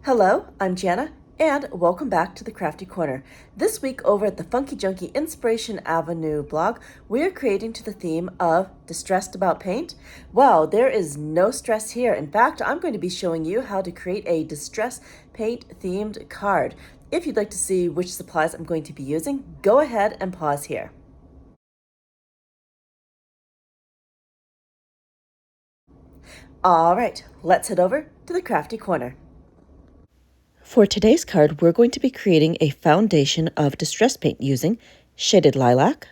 Hello, I'm Janna, and welcome back to the Crafty Corner. This week over at the Funky Junky Inspiration Avenue blog, we are creating to the theme of Distressed About Paint. Well, there is no stress here. In fact, I'm going to be showing you how to create a distress paint themed card. If you'd like to see which supplies I'm going to be using, go ahead and pause here. All right, let's head over to the Crafty Corner. For today's card, we're going to be creating a foundation of distress paint using shaded lilac,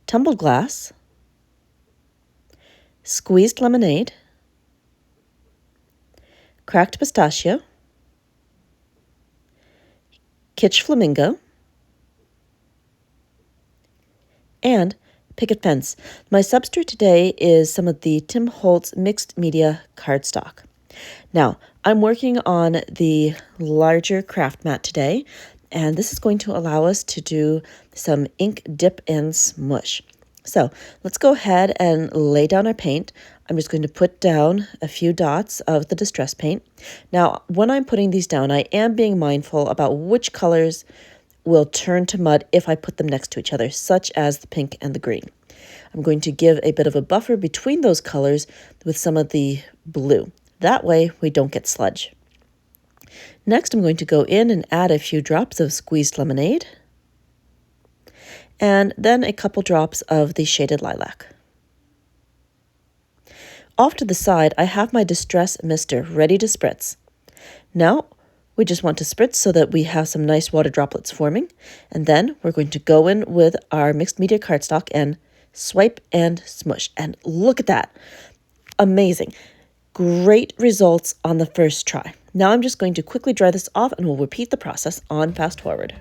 tumbled glass, squeezed lemonade, cracked pistachio, kitsch flamingo, and picket fence. My substrate today is some of the Tim Holtz mixed media cardstock. Now, I'm working on the larger craft mat today, and this is going to allow us to do some ink dip and smush. So let's go ahead and lay down our paint. I'm just going to put down a few dots of the distress paint. Now, when I'm putting these down, I am being mindful about which colors will turn to mud if I put them next to each other, such as the pink and the green. I'm going to give a bit of a buffer between those colors with some of the blue. That way we don't get sludge. Next, I'm going to go in and add a few drops of squeezed lemonade, and then a couple drops of the shaded lilac. Off to the side, I have my Distress Mister ready to spritz. Now, we just want to spritz so that we have some nice water droplets forming, and then we're going to go in with our mixed media cardstock and swipe and smush. And look at that. Amazing. Great results on the first try. Now I'm just going to quickly dry this off and we'll repeat the process on fast forward.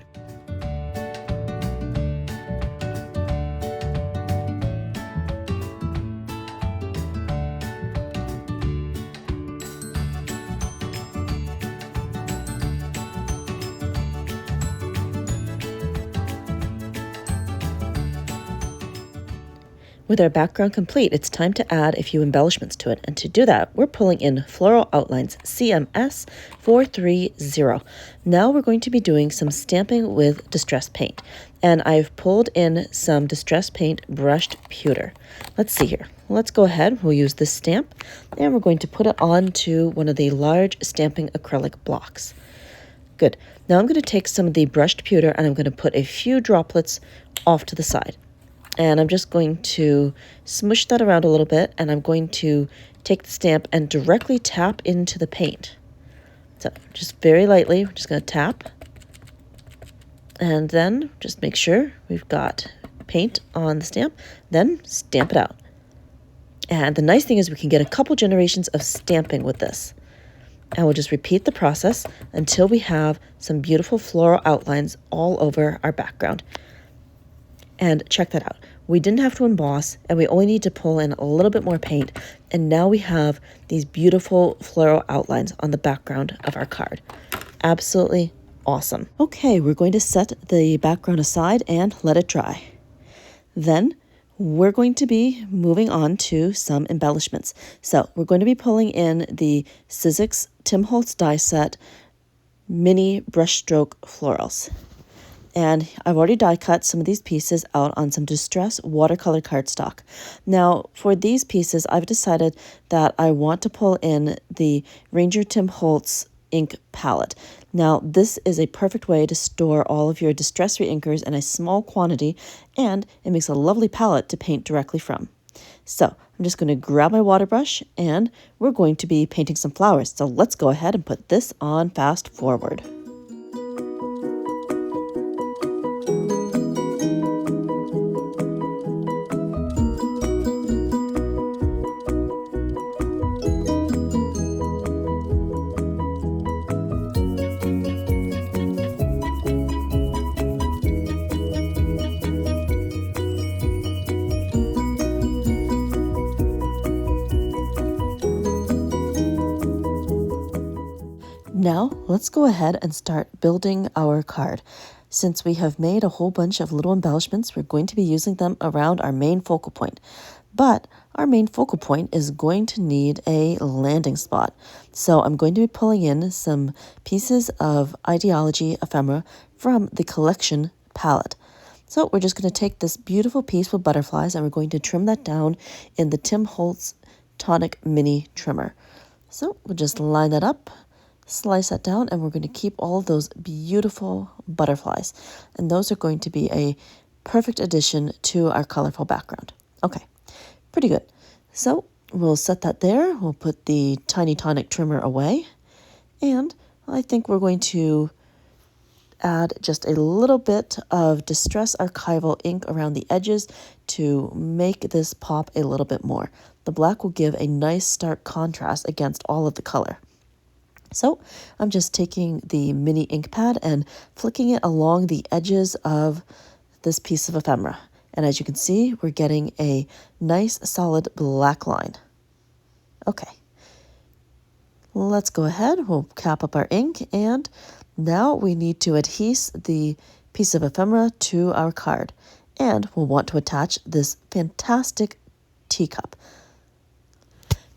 With our background complete, it's time to add a few embellishments to it. And to do that, we're pulling in Floral Outlines CMS 430. Now we're going to be doing some stamping with distress paint. And I've pulled in some distress paint brushed pewter. Let's see here. Let's go ahead. We'll use this stamp. And we're going to put it onto one of the large stamping acrylic blocks. Good. Now I'm going to take some of the brushed pewter and I'm going to put a few droplets off to the side. And I'm just going to smush that around a little bit, and I'm going to take the stamp and directly tap into the paint. So just very lightly, we're just going to tap. And then just make sure we've got paint on the stamp, then stamp it out. And the nice thing is we can get a couple generations of stamping with this. And we'll just repeat the process until we have some beautiful floral outlines all over our background. And check that out. We didn't have to emboss, and we only need to pull in a little bit more paint. And now we have these beautiful floral outlines on the background of our card. Absolutely awesome. Okay, we're going to set the background aside and let it dry. Then we're going to be moving on to some embellishments. So we're going to be pulling in the Sizzix Tim Holtz die set mini brushstroke florals. And I've already die cut some of these pieces out on some distress watercolor cardstock. Now, for these pieces, I've decided that I want to pull in the Reinker Tim Holtz ink palette. Now, this is a perfect way to store all of your distress reinkers in a small quantity, and it makes a lovely palette to paint directly from. So, I'm just going to grab my water brush, and we're going to be painting some flowers. So let's go ahead and put this on fast forward. Now, let's go ahead and start building our card. Since we have made a whole bunch of little embellishments, we're going to be using them around our main focal point. But our main focal point is going to need a landing spot. So I'm going to be pulling in some pieces of Ideology ephemera from the collection palette. So we're just going to take this beautiful piece with butterflies and we're going to trim that down in the Tim Holtz Tonic Mini Trimmer. So we'll just line that up, slice that down, and we're going to keep all of those beautiful butterflies. And those are going to be a perfect addition to our colorful background. Okay, pretty good. So we'll set that there. We'll put the Tiny Tonic Trimmer away. And I think we're going to add just a little bit of Distress Archival ink around the edges to make this pop a little bit more. The black will give a nice stark contrast against all of the color. So I'm just taking the mini ink pad and flicking it along the edges of this piece of ephemera. And as you can see, we're getting a nice solid black line. Okay, let's go ahead. We'll cap up our ink, and now we need to adhese the piece of ephemera to our card. And we'll want to attach this fantastic teacup.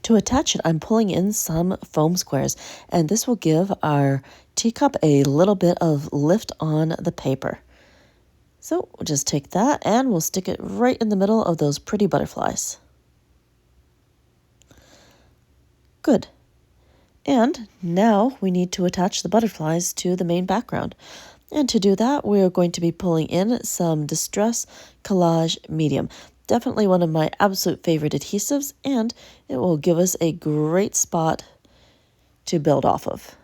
To attach it, I'm pulling in some foam squares, and this will give our teacup a little bit of lift on the paper. So we'll just take that and we'll stick it right in the middle of those pretty butterflies. Good. And now we need to attach the butterflies to the main background. And to do that, we are going to be pulling in some Distress Collage Medium. Definitely one of my absolute favorite adhesives, and it will give us a great spot to build off of.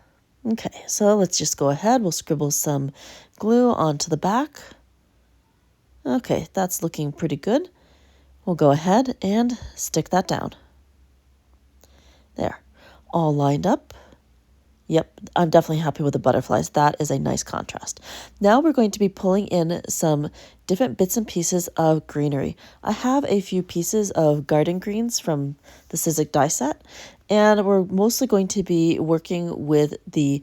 Okay, so let's just go ahead. We'll scribble some glue onto the back. Okay, that's looking pretty good. We'll go ahead and stick that down. There, all lined up. Yep, I'm definitely happy with the butterflies. That is a nice contrast. Now we're going to be pulling in some different bits and pieces of greenery. I have a few pieces of garden greens from the Sizzix die set, and we're mostly going to be working with the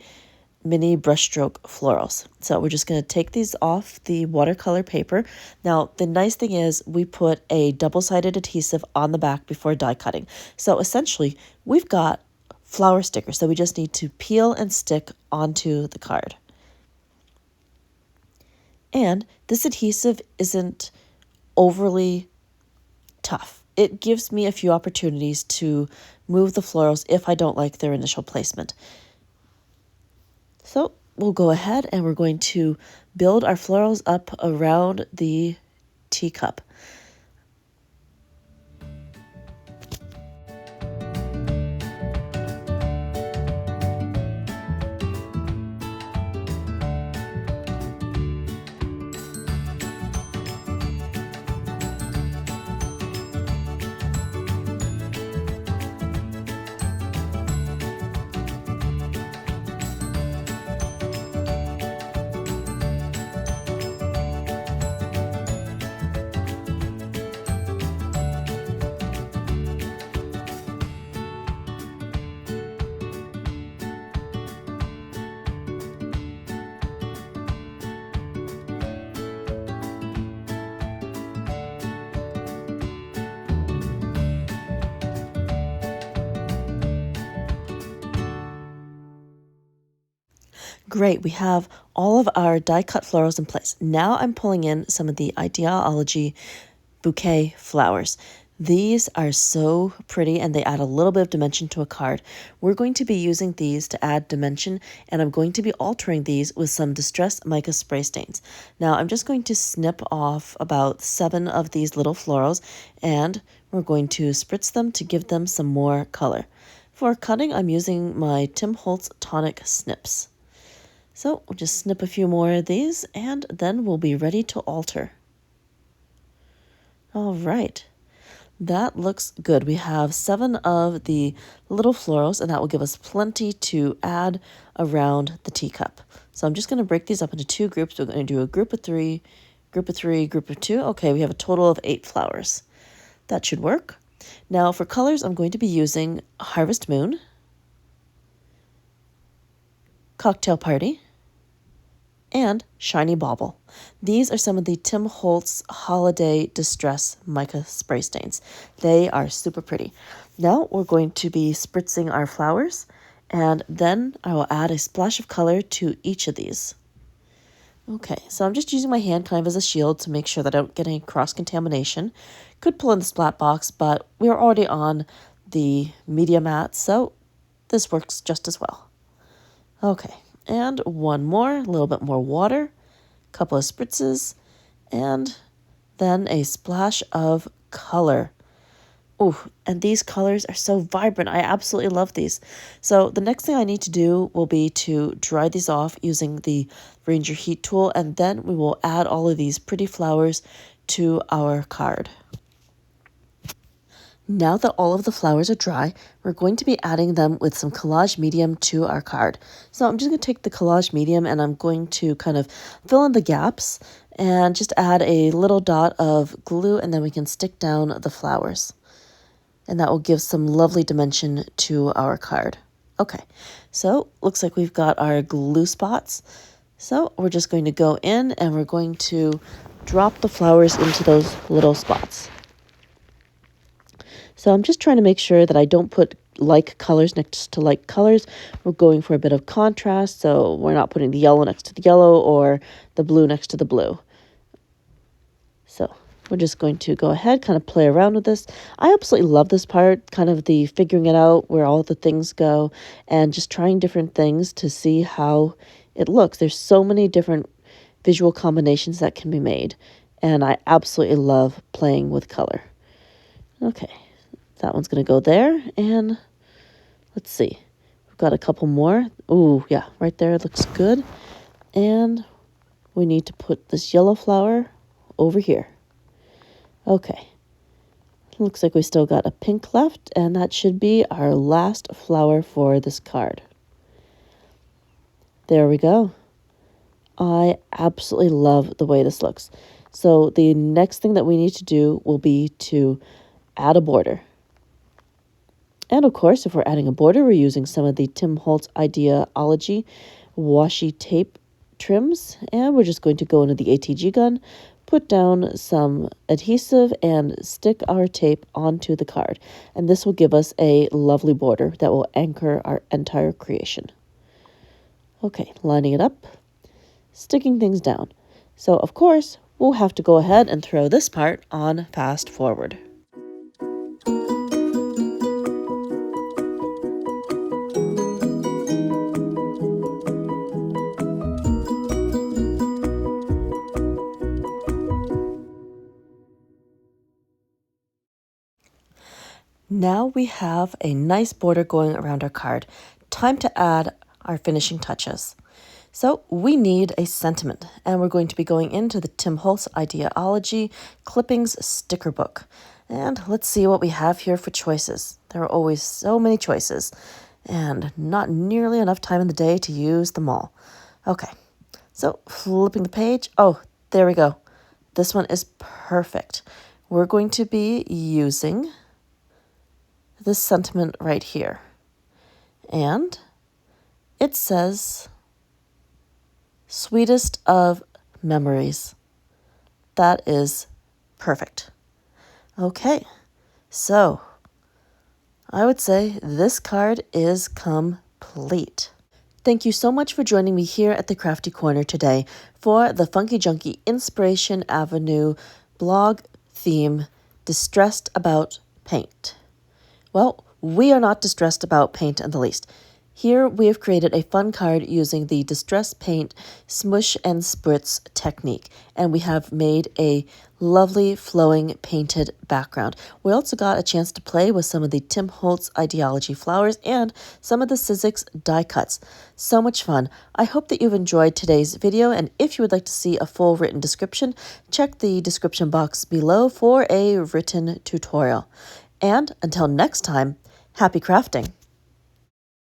mini brushstroke florals. So we're just going to take these off the watercolor paper. Now, the nice thing is we put a double-sided adhesive on the back before die cutting. So essentially, we've got flower stickers that we just need to peel and stick onto the card. And this adhesive isn't overly tough. It gives me a few opportunities to move the florals if I don't like their initial placement. So we'll go ahead and we're going to build our florals up around the teacup. Great, we have all of our die-cut florals in place. Now I'm pulling in some of the Ideology bouquet flowers. These are so pretty and they add a little bit of dimension to a card. We're going to be using these to add dimension, and I'm going to be altering these with some Distress Mica Spray Stains. Now I'm just going to snip off about 7 of these little florals, and we're going to spritz them to give them some more color. For cutting, I'm using my Tim Holtz Tonic Snips. So we'll just snip a few more of these, and then we'll be ready to alter. All right, that looks good. We have 7 of the little florals, and that will give us plenty to add around the teacup. So I'm just going to break these up into 2 groups. We're going to do a group of 3, group of 3, group of 2. Okay, we have a total of 8 flowers. That should work. Now for colors, I'm going to be using Harvest Moon, Cocktail Party, and shiny bauble. These are some of the Tim Holtz Holiday Distress Mica Spray Stains. They are super pretty. Now we're going to be spritzing our flowers, and then I will add a splash of color to each of these. Okay, so I'm just using my hand kind of as a shield to make sure that I don't get any cross-contamination. Could pull in the splat box, but we're already on the media mat, so this works just as well. Okay, and one more, a little bit more water, a couple of spritzes, and then a splash of color. Ooh, and these colors are so vibrant. I absolutely love these. So the next thing I need to do will be to dry these off using the Reinker heat tool, and then we will add all of these pretty flowers to our card. Now that all of the flowers are dry, we're going to be adding them with some collage medium to our card. So I'm just going to take the collage medium and I'm going to kind of fill in the gaps and just add a little dot of glue, and then we can stick down the flowers. And that will give some lovely dimension to our card. Okay, so looks like we've got our glue spots. So we're just going to go in and we're going to drop the flowers into those little spots. So I'm just trying to make sure that I don't put like colors next to like colors. We're going for a bit of contrast, so we're not putting the yellow next to the yellow or the blue next to the blue. So we're just going to go ahead, kind of play around with this. I absolutely love this part, kind of the figuring it out, where all the things go, and just trying different things to see how it looks. There's so many different visual combinations that can be made, and I absolutely love playing with color. Okay, that one's going to go there, and let's see. We've got a couple more. Ooh, yeah, right there, it looks good. And we need to put this yellow flower over here. Okay, looks like we still got a pink left, and that should be our last flower for this card. There we go. I absolutely love the way this looks. So the next thing that we need to do will be to add a border. And of course, if we're adding a border, we're using some of the Tim Holtz Ideology washi tape trims, and we're just going to go into the ATG gun, put down some adhesive, and stick our tape onto the card. And this will give us a lovely border that will anchor our entire creation. Okay, lining it up, sticking things down. So, of course, we'll have to go ahead and throw this part on fast forward. Now we have a nice border going around our card. Time to add our finishing touches. So we need a sentiment, and we're going to be going into the Tim Holtz Ideology Clippings sticker book. And let's see what we have here for choices. There are always so many choices, and not nearly enough time in the day to use them all. Okay, so flipping the page. Oh, there we go. This one is perfect. We're going to be using this sentiment right here. And it says, sweetest of memories. That is perfect. Okay, so I would say this card is complete. Thank you so much for joining me here at the Crafty Corner today for the Funky Junky Inspiration Avenue blog theme, Distressed About Paint. Well, we are not distressed about paint in the least. Here we have created a fun card using the Distress Paint Smush and Spritz technique, and we have made a lovely flowing painted background. We also got a chance to play with some of the Tim Holtz Ideology flowers and some of the Sizzix die cuts. So much fun. I hope that you've enjoyed today's video, and if you would like to see a full written description, check the description box below for a written tutorial. And until next time, happy crafting!